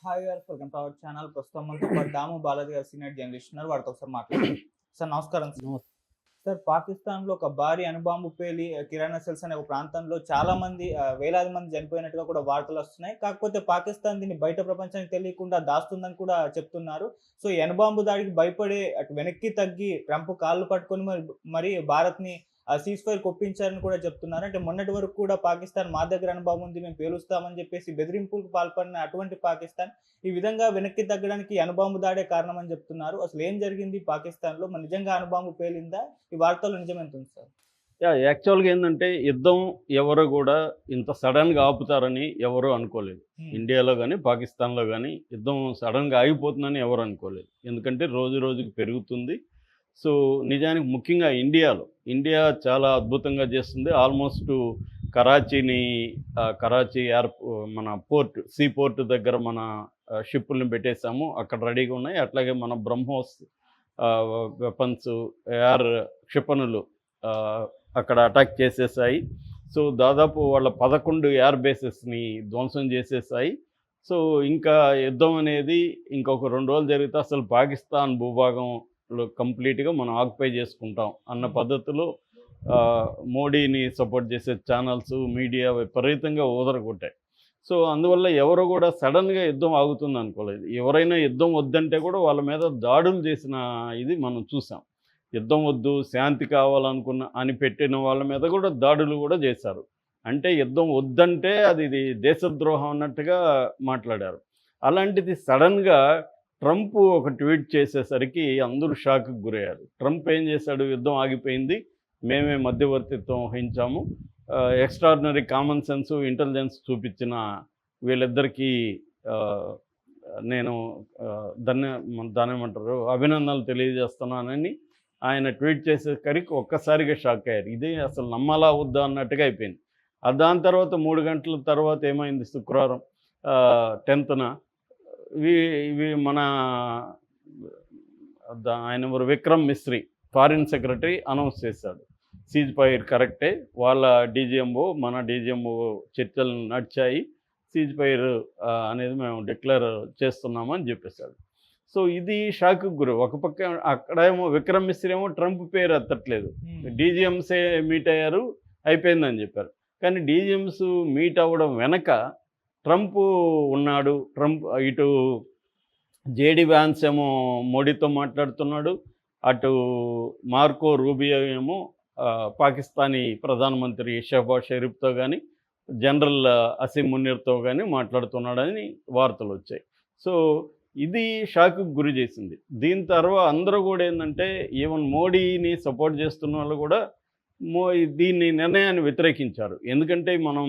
Hi గారు, welcome to our channel. ప్రస్తుతం మనతో పాటు దాము బాలాజీ గారు సీనియర్ జర్నలిస్ట్ ఉన్నారు. వారితో ఒకసారి మాట్లాడదాం. సార్ నమస్కారం. సార్, పాకిస్తాన్లో ఒక భారీ అణుబాంబు పేలి కిరాణా సెల్స్ అనే ఒక ప్రాంతంలో చాలా మంది వేలాది మంది చనిపోయినట్టుగా కూడా వార్తలు వస్తున్నాయి. కాకపోతే పాకిస్తాన్ దీన్ని బయట ప్రపంచానికి తెలియకుండా దాస్తుందని కూడా చెప్తున్నారు. సో ఈ అణుబాంబు దాడికి భయపడే అటు వెనక్కి తగ్గి ట్రంప్ కాళ్ళు పట్టుకొని మరి భారత్ని సీజ్ ఫైర్ ఒప్పించారని కూడా చెప్తున్నారు. అంటే మొన్నటి వరకు కూడా పాకిస్తాన్ మా దగ్గర అణుబాంబు ఉంది, మేము పేలుస్తామని చెప్పేసి బెదిరింపులకు పాల్పడిన అటువంటి పాకిస్తాన్ ఈ విధంగా వెనక్కి తగ్గడానికి అణుబాంబు దాడే కారణమని చెప్తున్నారు. అసలు ఏం జరిగింది పాకిస్తాన్లో? మరి నిజంగా అణుబాంబు పేలిందా? ఈ వార్తలు నిజమెంతుంది సార్? యాక్చువల్గా ఏంటంటే యుద్ధం ఎవరు కూడా ఇంత సడన్గా ఆపుతారని ఎవరు అనుకోలేదు. ఇండియాలో కానీ పాకిస్తాన్లో కానీ యుద్ధం సడన్గా ఆగిపోతుందని ఎవరు అనుకోలేదు. ఎందుకంటే రోజు రోజుకి పెరుగుతుంది. సో నిజానికి ముఖ్యంగా ఇండియా చాలా అద్భుతంగా చేస్తుంది. ఆల్మోస్ట్ కరాచీని కరాచీ మన సీ పోర్ట్ దగ్గర మన షిప్పుల్ని పెట్టేశాము, అక్కడ రెడీగా ఉన్నాయి. అట్లాగే మన బ్రహ్మోస్ వెపన్స్ ఎయిర్ క్షిపణులు అక్కడ అటాక్ చేసేసాయి. సో దాదాపు వాళ్ళ 11 ఎయిర్ బేసెస్ని ధ్వంసం చేసేసాయి. సో ఇంకా యుద్ధం అనేది ఇంకొక 2 రోజులు జరిగితే అసలు పాకిస్తాన్ భూభాగంలో కంప్లీట్గా మనం ఆక్యుపై చేసుకుంటాం అన్న పద్ధతిలో మోడీని సపోర్ట్ చేసే ఛానల్స్, మీడియా విపరీతంగా ఊదరగొట్టాయి. సో అందువల్ల ఎవరు కూడా సడన్గా యుద్ధం ఆగుతుంది అనుకోలేదు. ఎవరైనా యుద్ధం వద్దంటే కూడా వాళ్ళ మీద దాడులు చేసిన ఇది మనం చూసాం. యుద్ధం వద్దు, శాంతి కావాలనుకున్న అని పెట్టిన వాళ్ళ మీద కూడా దాడులు కూడా చేశారు. అంటే యుద్ధం వద్దంటే అది దేశద్రోహం అన్నట్టుగా మాట్లాడారు. అలాంటిది సడన్గా ట్రంప్ ఒక ట్వీట్ చేసేసరికి అందరూ షాక్కి గురయ్యారు. ట్రంప్ ఏం చేశాడు? యుద్ధం ఆగిపోయింది, మేమే మధ్యవర్తిత్వం వహించాము, ఎక్స్ట్రాడినరీ కామన్ సెన్స్, ఇంటెలిజెన్స్ చూపించిన వీళ్ళిద్దరికీ నేను దానేమంటారు అభినందనలు తెలియజేస్తున్నానని ఆయన ట్వీట్ చేసేసరికి ఒక్కసారిగా షాక్ అయ్యారు. ఇది అసలు నమ్మాలా వద్దా అన్నట్టుగా అయిపోయింది. దాని తర్వాత 3 గంటల తర్వాత ఏమైంది? శుక్రవారం 10న ఇవి మన ఆయన Vikram Misri foreign secretary announce చేశాడు, సీజ్ ఫైర్ కరెక్టే, వాళ్ళ డీజీఎంఓ మన డీజీఎంఓ చర్చలు నడిచాయి, సీజ్ ఫైర్ అనేది మేము డిక్లేర్ చేస్తున్నామని చెప్పేశాడు. సో ఇది షాక్కి గురి. ఒక పక్క అక్కడేమో విక్రమ్ మిస్రీ ఏమో ట్రంప్ పేరు ఎత్తట్లేదు, డీజీఎంసే మీట్ అయ్యారు, అయిపోయిందని చెప్పారు. కానీ డీజీఎంస్ మీట్ అవ్వడం వెనక ట్రంప్ ఉన్నాడు. ట్రంప్ ఇటు జేడీ వ్యాన్స్ ఏమో మోడీతో మాట్లాడుతున్నాడు, అటు మార్కో రూబియో ఏమో పాకిస్తానీ ప్రధానమంత్రి షెహబాజ్ షరీఫ్తో కానీ జనరల్ అసీం మునీర్తో కానీ మాట్లాడుతున్నాడని వార్తలు వచ్చాయి. సో ఇది షాక్కి గురి చేసింది. దీని తర్వాత అందరూ కూడా ఏంటంటే ఈవెన్ మోడీని సపోర్ట్ చేస్తున్న వాళ్ళు కూడా దీన్ని నిర్ణయాన్ని వ్యతిరేకించారు. ఎందుకంటే మనం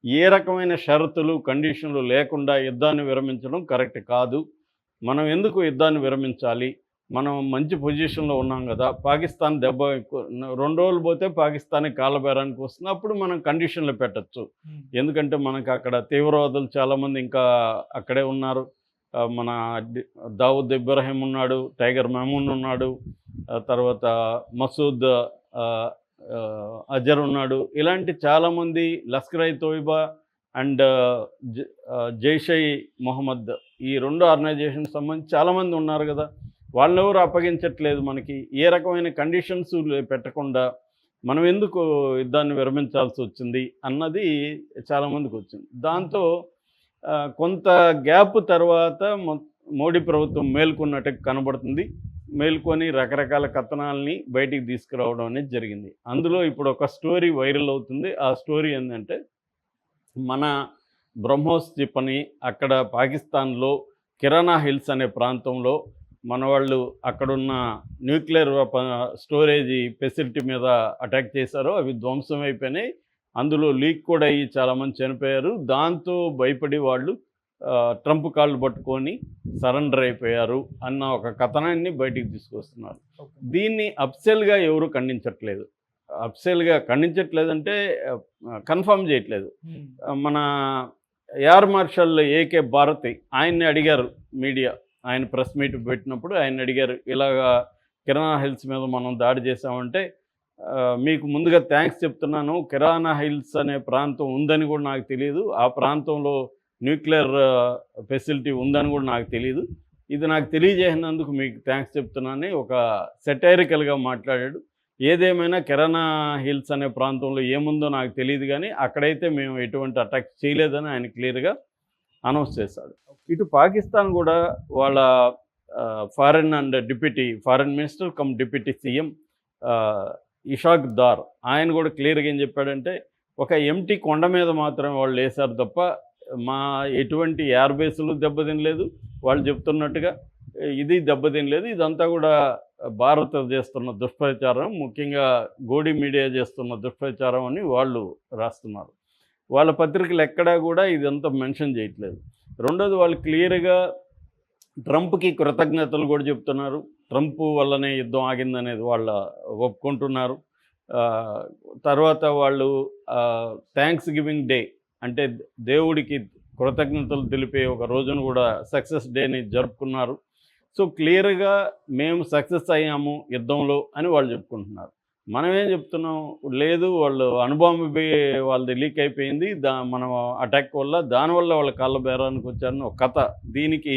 ఏ రకమైన షరతులు కండిషన్లు లేకుండా యుద్ధాన్ని విరమించడం కరెక్ట్ కాదు. మనం ఎందుకు యుద్ధాన్ని విరమించాలి? మనం మంచి పొజిషన్లో ఉన్నాం కదా, పాకిస్తాన్ దెబ్బ 2 రోజులు పోతే పాకిస్తాన్కి కాళ్ళబేరానికి వస్తుంది, అప్పుడు మనం కండిషన్లు పెట్టచ్చు. ఎందుకంటే మనకు అక్కడ తీవ్రవాదులు చాలామంది ఇంకా అక్కడే ఉన్నారు. మన దావుద్ ఇబ్రాహిం ఉన్నాడు, టైగర్ మెమూన్ ఉన్నాడు, తర్వాత మసూద్ అజర్ ఉన్నాడు. ఇలాంటి చాలామంది లష్కర్ ఇ తోయిబా అండ్ జైష్ ఇ మొహమ్మద్, ఈ 2 ఆర్గనైజేషన్కి సంబంధించి చాలామంది ఉన్నారు కదా, వాళ్ళెవరు అప్పగించట్లేదు మనకి. ఏ రకమైన కండిషన్స్ పెట్టకుండా మనం ఎందుకు యుద్ధాన్ని విరమించాల్సి వచ్చింది అన్నది చాలామందికి వచ్చింది. దాంతో కొంత గ్యాప్ తర్వాత మోడీ ప్రభుత్వం మేల్కొన్నట్టు కనబడుతుంది. మేల్కొని రకరకాల కథనాలని బయటికి తీసుకురావడం అనేది జరిగింది. అందులో ఇప్పుడు ఒక స్టోరీ వైరల్ అవుతుంది. ఆ స్టోరీ ఏంటంటే మన బ్రహ్మోస్ క్షిపణి అక్కడ పాకిస్తాన్లో కిరాణా హిల్స్ అనే ప్రాంతంలో మన వాళ్ళు అక్కడున్న న్యూక్లియర్ స్టోరేజ్ ఫెసిలిటీ మీద అటాక్ చేశారు. అవి ధ్వంసం అయిపోయినాయి. అందులో లీక్ కూడా అయ్యి చాలామంది చనిపోయారు. దాంతో భయపడి వాళ్ళు ట్రంప్ కాళ్ళు పట్టుకొని సరెండర్ అయిపోయారు అన్న ఒక కథనాన్ని బయటికి తీసుకొస్తున్నారు. దీన్ని అఫ్సెల్గా ఎవరు ఖండించట్లేదు. ఖండించట్లేదంటే కన్ఫర్మ్ చేయట్లేదు. మన ఎయిర్ మార్షల్ ఏకే భారతి ఆయన్ని అడిగారు మీడియా, ఆయన ప్రెస్ మీట్ పెట్టినప్పుడు ఆయన అడిగారు, ఇలాగా కిరాణా హిల్స్ మీద మనం దాడి చేసామంటే మీకు ముందుగా థ్యాంక్స్ చెప్తున్నాను. కిరాణా హిల్స్ అనే ప్రాంతం ఉందని కూడా నాకు తెలియదు. ఆ ప్రాంతంలో న్యూక్లియర్ ఫెసిలిటీ ఉందని కూడా నాకు తెలియదు. ఇది నాకు తెలియజేసినందుకు మీకు థ్యాంక్స్ చెప్తున్నానని ఒక సెటైరికల్గా మాట్లాడాడు. ఏదేమైనా కిరాణా హిల్స్ అనే ప్రాంతంలో ఏముందో నాకు తెలియదు, కానీ అక్కడైతే మేము ఎటువంటి అటాక్ చేయలేదని ఆయన క్లియర్గా అనౌన్స్ చేశాడు. ఇటు పాకిస్తాన్ కూడా వాళ్ళ foreign minister cum deputy CM Ishaq Dar ఆయన కూడా క్లియర్గా ఏం చెప్పాడంటే, ఒక ఎంటీ కొండ మీద మాత్రమే వాళ్ళు వేశారు తప్ప మా ఎటువంటి ఎయిర్ బేస్లు దెబ్బతినలేదు, వాళ్ళు చెప్తున్నట్టుగా ఇది దెబ్బతినలేదు. ఇదంతా కూడా భారత్ చేస్తున్న దుష్ప్రచారం, ముఖ్యంగా గోడి మీడియా చేస్తున్న దుష్ప్రచారం అని వాళ్ళు రాస్తున్నారు. వాళ్ళ పత్రికలు ఎక్కడా కూడా ఇదంతా మెన్షన్ చేయట్లేదు. రెండోది, వాళ్ళు క్లియర్గా ట్రంప్కి కృతజ్ఞతలు కూడా చెప్తున్నారు. ట్రంప్ వల్లనే యుద్ధం ఆగిందనేది వాళ్ళ ఒప్పుకుంటున్నారు. తర్వాత వాళ్ళు థ్యాంక్స్ గివింగ్ డే అంటే దేవుడికి కృతజ్ఞతలు తెలిపే ఒక రోజును కూడా సక్సెస్ డేని జరుపుకున్నారు. సో క్లియర్గా మేము సక్సెస్ అయ్యాము యుద్ధంలో అని వాళ్ళు చెప్పుకుంటున్నారు. మనమేం చెప్తున్నాం, లేదు వాళ్ళు అణుబాంబు వాళ్ళది లీక్ అయిపోయింది, మనం అటాక్ వల్ల దానివల్ల వాళ్ళ కాళ్ళ బేరానికి వచ్చారని ఒక కథ. దీనికి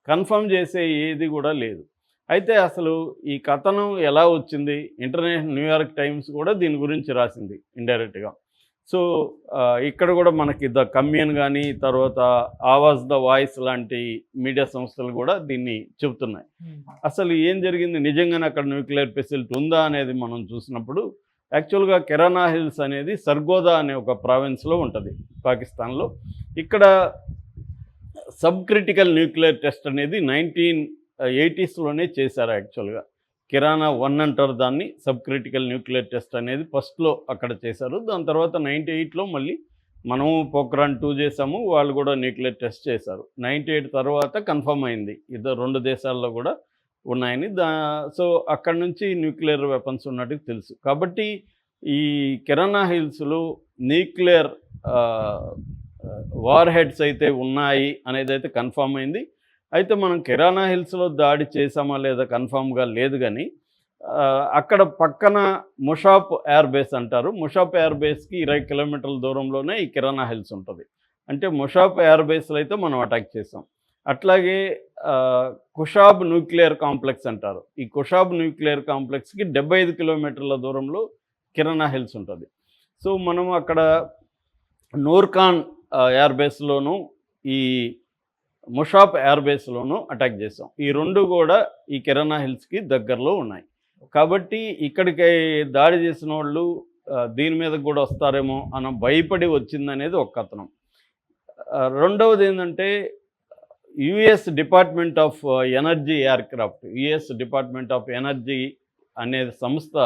కన్ఫర్మ్ చేసే ఏది కూడా లేదు. అయితే అసలు ఈ కథనం ఎలా వచ్చింది, ఇంటర్నేషనల్ న్యూయార్క్ టైమ్స్ కూడా దీని గురించి రాసింది ఇండైరెక్ట్గా. సో ఇక్కడ కూడా మనకి ద కమ్యూన్ కానీ తర్వాత ఆవాజ్ ద వాయిస్ లాంటి మీడియా సంస్థలు కూడా దీన్ని చెబుతున్నాయి. అసలు ఏం జరిగింది, నిజంగానే అక్కడ న్యూక్లియర్ ఫెసిలిటీ ఉందా అనేది మనం చూసినప్పుడు, యాక్చువల్గా కిరాణా హిల్స్ అనేది సర్గోదా అనే ఒక ప్రావిన్స్లో ఉంటుంది పాకిస్తాన్లో. ఇక్కడ సబ్ క్రిటికల్ న్యూక్లియర్ టెస్ట్ అనేది 1980sలోనే చేశారు. యాక్చువల్గా కిరాణా 1 అంటారు దాన్ని. సబ్ క్రిటికల్ న్యూక్లియర్ టెస్ట్ అనేది ఫస్ట్లో అక్కడ చేశారు. దాని తర్వాత 98లో మళ్ళీ మనము పోఖ్రాన్ 2 చేసాము, వాళ్ళు కూడా న్యూక్లియర్ టెస్ట్ చేశారు. 98 తర్వాత కన్ఫర్మ్ అయింది ఇద్దరు 2 దేశాల్లో కూడా ఉన్నాయని. సో అక్కడ నుంచి న్యూక్లియర్ వెపన్స్ ఉన్నట్టు తెలుసు. కాబట్టి ఈ కిరాణా హిల్స్లో న్యూక్లియర్ వార్ హెడ్స్ అయితే ఉన్నాయి అనేది అయితే కన్ఫర్మ్ అయింది. అయితే మనం కిరాణా హిల్స్లో దాడి చేసామా లేదా కన్ఫామ్గా లేదు, కానీ అక్కడ పక్కన ముషాప్ ఎయిర్ బేస్ అంటారు. ముషాప్ ఎయిర్ బేస్కి 20 కిలోమీటర్ల దూరంలోనే ఈ కిరాణా హిల్స్ ఉంటుంది. అంటే ముషాప్ ఎయిర్ బేస్లో అయితే మనం అటాక్ చేసాం. అట్లాగే కుషాబ్ న్యూక్లియర్ కాంప్లెక్స్ అంటారు. ఈ కుషాబ్ న్యూక్లియర్ కాంప్లెక్స్కి 75 కిలోమీటర్ల దూరంలో కిరాణా హిల్స్ ఉంటుంది. సో మనం అక్కడ నూర్ఖాన్ ఎయిర్ బేస్లోను ఈ ముషాప్ ఎయిర్ బేస్లోనూ అటాక్ చేసాం. ఈ 2 కూడా ఈ కిరాణా హిల్స్కి దగ్గరలో ఉన్నాయి. కాబట్టి ఇక్కడికి దాడి చేసిన వాళ్ళు దీని మీద కూడా వస్తారేమో అన్న భయపడి వచ్చిందనేది ఒక కథనం. రెండవది ఏంటంటే, US department of energy aircraft, US department of energy అనే సంస్థ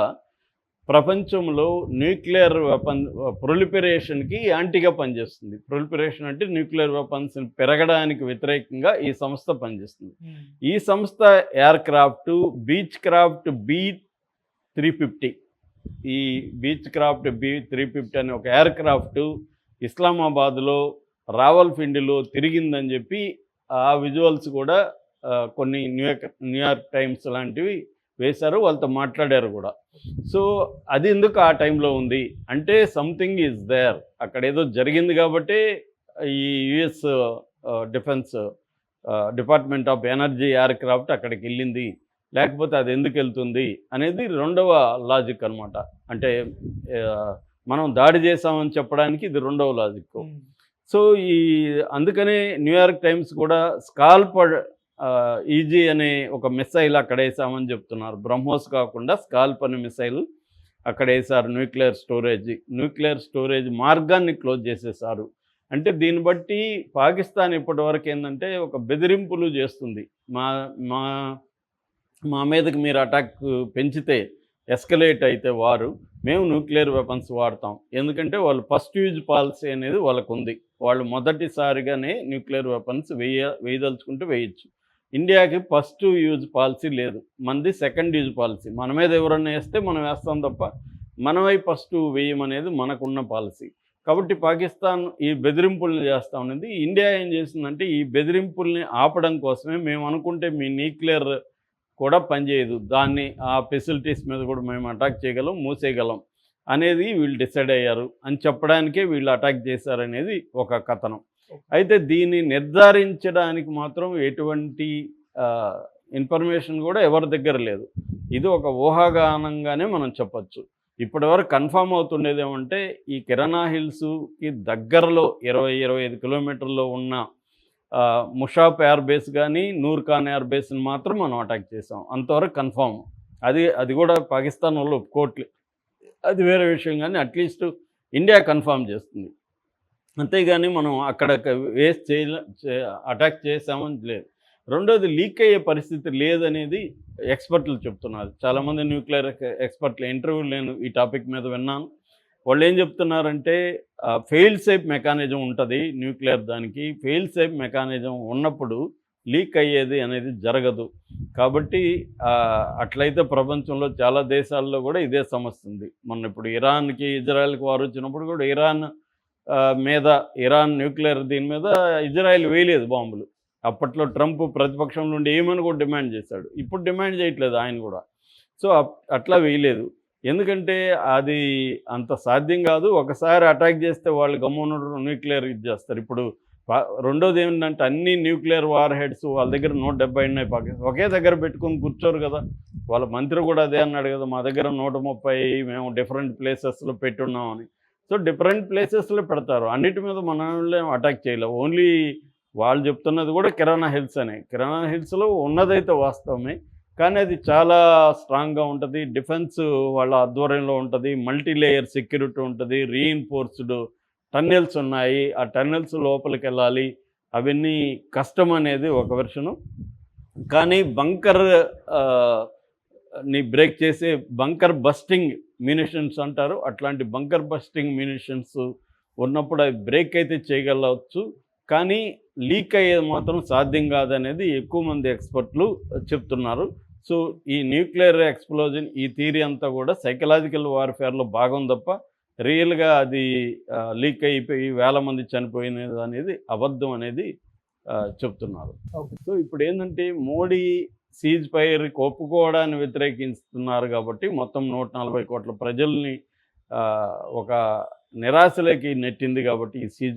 ప్రపంచంలో న్యూక్లియర్ వెపన్ ప్రొలిఫరేషన్కి యాంటీగా పనిచేస్తుంది. ప్రొలిఫరేషన్ అంటే న్యూక్లియర్ వెపన్స్ పెరగడానికి వ్యతిరేకంగా ఈ సంస్థ పనిచేస్తుంది. ఈ సంస్థ ఎయిర్క్రాఫ్ట్ బీచ్ క్రాఫ్ట్ B350, ఈ బీచ్ క్రాఫ్ట్ B350 అనే ఒక ఎయిర్క్రాఫ్ట్ ఇస్లామాబాద్లో రావల్పిండిలో తిరిగిందని చెప్పి ఆ విజువల్స్ కూడా కొన్ని న్యూయార్క్ టైమ్స్ లాంటివి వేశారు, వాళ్ళతో మాట్లాడారు కూడా. సో అది ఎందుకు ఆ టైంలో ఉంది అంటే, సంథింగ్ ఈజ్ దేర్, అక్కడ ఏదో జరిగింది కాబట్టి ఈ US defence department of energy aircraft అక్కడికి వెళ్ళింది, లేకపోతే అది ఎందుకు వెళ్తుంది అనేది రెండవ లాజిక్ అనమాట. అంటే మనం దాడి చేసామని చెప్పడానికి ఇది రెండవ లాజిక్. సో అందుకనే న్యూయార్క్ టైమ్స్ కూడా స్కాల్పడ్ ఈజీ అనే ఒక మిసైల్ అక్కడ వేసామని చెప్తున్నారు. బ్రహ్మోస్ కాకుండా స్కాల్ప్ అనే మిసైల్ అక్కడ వేసారు. న్యూక్లియర్ స్టోరేజ్ మార్గాన్ని క్లోజ్ చేసేసారు. అంటే దీన్ని బట్టి పాకిస్తాన్ ఇప్పటివరకు ఏంటంటే ఒక బెదిరింపులు చేస్తుంది. మా మీదకి మీరు అటాక్ పెంచితే, ఎస్కలేట్ అయితే మేము న్యూక్లియర్ వెపన్స్ వాడతాం. ఎందుకంటే వాళ్ళు ఫస్ట్ యూజ్ పాలసీ అనేది వాళ్ళకు ఉంది. వాళ్ళు మొదటిసారిగానే న్యూక్లియర్ వెపన్స్ వేయదలుచుకుంటే వేయచ్చు. ఇండియాకి ఫస్ట్ యూజ్ పాలసీ లేదు, మనది సెకండ్ యూజ్ పాలసీ. మన మీద ఎవరన్నా వేస్తే మనం వేస్తాం తప్ప మనమై ఫస్ట్ వేయమనేది మనకున్న పాలసీ. కాబట్టి పాకిస్తాన్ ఈ బెదిరింపుల్ని చేస్తూ ఉన్నది. ఇండియా ఏం చేసిందంటే, ఈ బెదిరింపుల్ని ఆపడం కోసమే మేము అనుకుంటే మీ న్యూక్లియర్ కూడా పనిచేయదు, దాన్ని ఆ ఫెసిలిటీస్ మీద కూడా మేము అటాక్ చేయగలం, మూసేయగలం అనేది వీళ్ళు డిసైడ్ అయ్యారు అని చెప్పడానికే వీళ్ళు అటాక్ చేశారనేది ఒక కథనం. అయితే దీన్ని నిర్ధారించడానికి మాత్రం ఎటువంటి ఇన్ఫర్మేషన్ కూడా ఎవరి దగ్గర లేదు. ఇది ఒక ఊహాగానంగానే మనం చెప్పచ్చు. ఇప్పటివరకు కన్ఫామ్ అవుతుండేది ఏమంటే ఈ కిరాణా హిల్స్కి దగ్గరలో 20-25 కిలోమీటర్లో ఉన్న ముషాఫ్ ఎయిర్ బేస్ కానీ నూర్ ఖాన్ ఎయిర్ బేస్ని మాత్రం మనం అటాక్ చేసాం. అంతవరకు కన్ఫామ్. అది కూడా పాకిస్తాన్ వాళ్ళు ఒప్పుకోవట్లేదు, అది వేరే విషయం. కానీ అట్లీస్ట్ ఇండియా కన్ఫామ్ చేస్తుంది, అంతేగాని మనం అక్కడ వేస్ట్ అటాక్ చేసామని లేదు. రెండోది లీక్ అయ్యే పరిస్థితి లేదనేది ఎక్స్పర్ట్లు చెప్తున్నారు. చాలామంది న్యూక్లియర్ ఎక్స్పర్ట్ల ఇంటర్వ్యూలు నేను ఈ టాపిక్ మీద విన్నాను. వాళ్ళు ఏం చెప్తున్నారంటే ఫెయిల్ సేఫ్ మెకానిజం ఉంటుంది న్యూక్లియర్ దానికి. ఫెయిల్ సేఫ్ మెకానిజం ఉన్నప్పుడు లీక్ అయ్యేది అనేది జరగదు. కాబట్టి అట్లయితే ప్రపంచంలో చాలా దేశాల్లో కూడా ఇదే సమస్య ఉంది. మొన్న ఇప్పుడు ఇరాన్కి ఇజ్రాయెల్కి వారు వచ్చినప్పుడు కూడా ఇరాన్ న్యూక్లియర్ దీని మీద ఇజ్రాయెల్ వేయలేదు బాంబులు. అప్పట్లో ట్రంప్ ప్రతిపక్షం నుండి ఏమని కూడా డిమాండ్ చేశాడు. ఇప్పుడు డిమాండ్ చేయట్లేదు ఆయన కూడా. సో అట్లా వేయలేదు, ఎందుకంటే అది అంత సాధ్యం కాదు. ఒకసారి అటాక్ చేస్తే వాళ్ళు గమ్మున న్యూక్లియర్ చేస్తారు. ఇప్పుడు రెండోది ఏంటంటే అన్ని న్యూక్లియర్ వార్ హెడ్స్ వాళ్ళ దగ్గర 170 ఉన్నాయి. పాకిస్తాన్ ఒకే దగ్గర పెట్టుకొని కూర్చోరు కదా. వాళ్ళ మంత్రి కూడా అదే అన్నాడు కదా, మా దగ్గర 130 మేము డిఫరెంట్ ప్లేసెస్లో పెట్టున్నామని. సో డిఫరెంట్ ప్లేసెస్లో పెడతారు, అన్నిటి మీద మనం అటాక్ చేయలేము. ఓన్లీ వాళ్ళు చెప్తున్నది కూడా కిరాణా హిల్స్ అనే. కిరాణా హిల్స్లో ఉన్నదైతే వాస్తవమే, కానీ అది చాలా స్ట్రాంగ్గా ఉంటుంది. డిఫెన్స్ వాళ్ళ ఆధ్వర్యంలో ఉంటుంది, మల్టీ లేయర్ సెక్యూరిటీ ఉంటుంది, రీఇన్ఫోర్స్డ్ టన్నెల్స్ ఉన్నాయి. ఆ టన్నెల్స్ లోపలికి వెళ్ళాలి, అవన్నీ కష్టం అనేది ఒక వెర్షను. కానీ బంకర్ ని బ్రేక్ చేసే బంకర్ బస్టింగ్ మ్యూనిషన్స్ అంటారు, అట్లాంటి బంకర్ బస్టింగ్ మ్యూనిషన్స్ ఉన్నప్పుడు అవి బ్రేక్ అయితే చేయగలవచ్చు, కానీ లీక్ అయ్యేది మాత్రం సాధ్యం కాదనేది ఎక్కువ మంది ఎక్స్పర్ట్లు చెప్తున్నారు. సో ఈ న్యూక్లియర్ ఎక్స్ప్లోజన్ ఈ థియరీ అంతా కూడా సైకలాజికల్ వార్ఫేర్లో భాగం తప్ప రియల్గా అది లీక్ అయిపోయి వేల మంది చనిపోయినది అనేది అబద్ధం అనేది చెప్తున్నారు. సో ఇప్పుడు ఏంటంటే మోడీ సీజ్ ఫైర్కి ఒప్పుకోవడాన్ని వ్యతిరేకిస్తున్నారు కాబట్టి మొత్తం 140 కోట్ల ప్రజల్ని ఒక నిరాశలోకి నెట్టింది కాబట్టి ఈ సీజ్